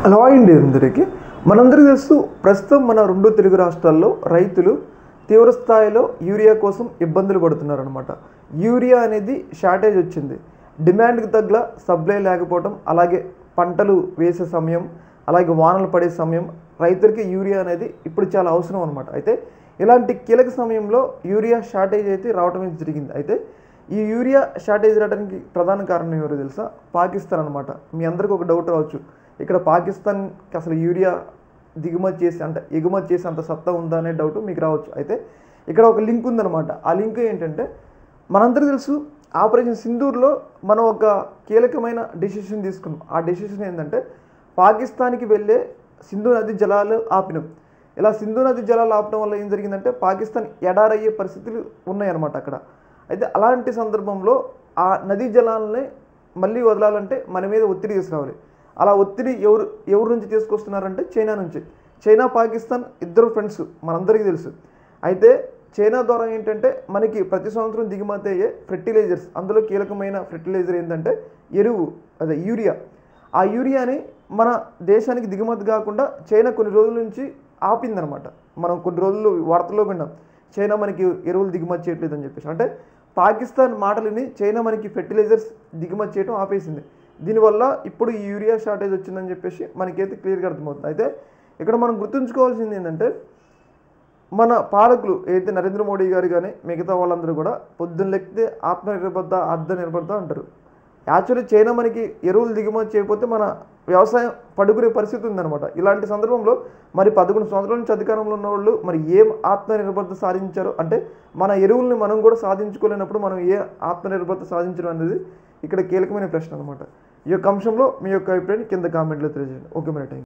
Hello అండి అందరికీ మనందరికీ తెలుసు ప్రస్తుతం మన రెండు తెలుగు రాష్ట్రాల్లో రైతులు తీవ్ర స్థాయిలో యూరియా కోసం ఇబ్బందులు పడుతున్నారనమాట. యూరియా అనేది షార్టేజ్ వచ్చింది. డిమాండ్కి తగ్గ సప్లై లేకపోవడం, అలాగే పంటలు వేసే సమయం, అలాగే వానలు పడే సమయం రైతులకి యూరియా అనేది ఇప్పుడు చాలా అవసరం అనమాట. అయితే ఇలాంటి కీలక సమయంలో యూరియా షార్టేజ్ అయితే రావడం జరిగింది. అయితే ఈ యూరియా షార్టేజ్ రావడానికి ప్రధాన కారణం ఎవరో తెలుసా? పాకిస్తాన్ అనమాట. మీ అందరికీ ఒక డౌట్ రావచ్చు, ఇక్కడ పాకిస్తాన్కి అసలు యూరియా దిగుమతి చేసి అంటే ఎగుమతి చేసి అంత సత్తా ఉందా అనే డౌట్ మీకు రావచ్చు. అయితే ఇక్కడ ఒక లింక్ ఉందన్నమాట. ఆ లింక్ ఏంటంటే, మనందరికీ తెలుసు ఆపరేషన్ సింధూర్లో మనం ఒక కీలకమైన డెసిషన్ తీసుకున్నాం. ఆ డెసిషన్ ఏంటంటే, పాకిస్తాన్కి వెళ్ళే సింధు నది జలాలు ఆపినాం. ఇలా సింధు నది జలాలు ఆపడం వల్ల ఏం జరిగిందంటే, పాకిస్తాన్ ఎడారయ్యే పరిస్థితులు ఉన్నాయన్నమాట అక్కడ. అయితే అలాంటి సందర్భంలో ఆ నదీ జలాలని మళ్ళీ వదలాలంటే మన మీద ఒత్తిడి తీసుకురావాలి. అలా ఒత్తిడి ఎవరి నుంచి తీసుకొస్తున్నారంటే చైనా నుంచి. చైనా పాకిస్తాన్ ఇద్దరు ఫ్రెండ్స్, మనందరికీ తెలుసు. అయితే చైనా ద్వారా ఏంటంటే మనకి ప్రతి సంవత్సరం దిగుమతి అయ్యే ఫెర్టిలైజర్స్, అందులో కీలకమైన ఫెర్టిలైజర్ ఏంటంటే ఎరువు, అదే యూరియా. ఆ యూరియాని మన దేశానికి దిగుమతి కాకుండా చైనా కొన్ని రోజుల నుంచి ఆపిందనమాట. మనం కొన్ని రోజులు వార్తల్లో విన్నాం, చైనా మనకి ఎరువులు దిగుమతి చేయట్లేదని చెప్పేసి. అంటే పాకిస్తాన్ మాటలని చైనా మనకి ఫెర్టిలైజర్స్ దిగుమతి చేయడం ఆపేసింది. దీనివల్ల ఇప్పుడు ఈ యూరియా షార్టేజ్ వచ్చిందని చెప్పేసి మనకైతే క్లియర్గా అర్థమవుతుంది. అయితే ఇక్కడ మనం గుర్తుంచుకోవాల్సింది ఏంటంటే, మన పాలకులు అయితే నరేంద్ర మోడీ గారు కానీ మిగతా వాళ్ళందరూ కూడా పొద్దున్న లెక్కితే ఆత్మనిర్భరత, అర్ధనిర్భరత అంటారు. యాక్చువల్లీ చైనా మనకి ఎరువులు దిగుమతి చేయకపోతే మన వ్యవసాయం పడుకునే పరిస్థితి ఉందన్నమాట. ఇలాంటి సందర్భంలో మరి 11 సంవత్సరాల నుంచి అధికారంలో ఉన్న వాళ్ళు మరి ఏం ఆత్మనిర్భరత సాధించారో, అంటే మన ఎరువుల్ని మనం కూడా సాధించుకోలేనప్పుడు మనం ఏ ఆత్మనిర్భరత సాధించడం అనేది ఇక్కడ కీలకమైన ప్రశ్న అనమాట. ఈ యొక్క అంశంలో మీ యొక్క అభిప్రాయాన్ని కింద కామెంట్లో తెలియజేయండి. ఓకే, మరి థ్యాంక్ యూ.